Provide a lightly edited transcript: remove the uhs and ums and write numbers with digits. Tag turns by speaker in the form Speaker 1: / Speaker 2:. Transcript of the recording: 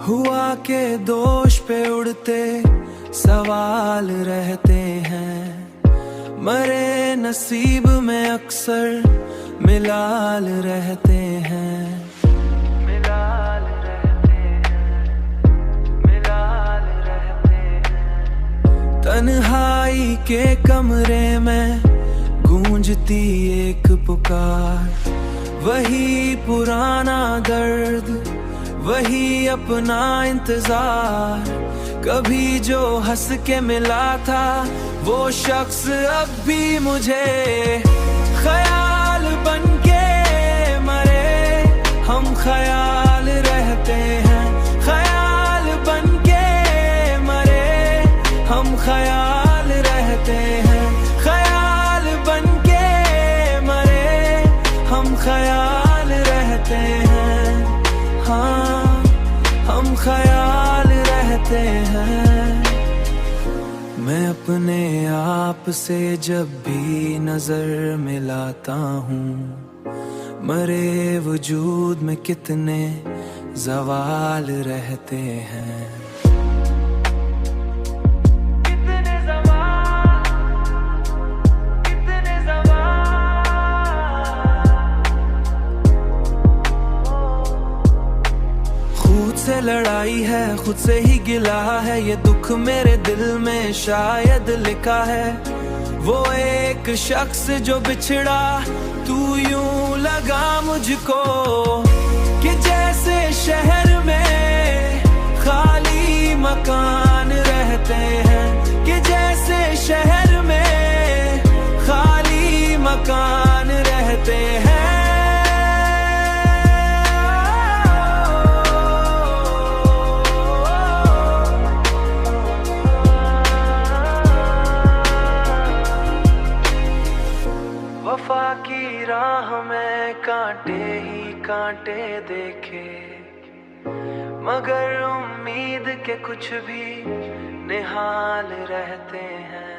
Speaker 1: हुआ के दोष पे उड़ते सवाल रहते हैं, मरे नसीब में अक्सर मिलाल रहते हैं, मिलाल रहते हैं, मिलाल रहते हैं। तन्हाई के कमरे में गूंजती एक पुकार, वही पुराना दर्द, वही अपना इंतजार। कभी जो हंस के मिला था वो शख्स अब भी मुझे ख्याल बन के मरे। हम ख्याल रहते हैं, ख्याल बन के मरे। हम ख्याल रहते हैं, ख्याल बन के मरे। हम ख्याल रहते हैं, हाँ हम ख्याल रहते हैं। मैं अपने आप से जब भी नजर मिलाता हूँ, मरे वजूद में कितने ज़वाल रहते हैं। खुद से लड़ाई है, खुद से ही गिला है, ये दुख मेरे दिल में शायद लिखा है। वो एक शख्स जो बिछड़ा, तू यूं लगा मुझको कि जैसे शहर में खाली मकान रहते हैं, कि जैसे शहर में खाली मकान रहते हैं। वफा की राह में कांटे ही कांटे देखे, मगर उम्मीद के कुछ भी निहाल रहते हैं।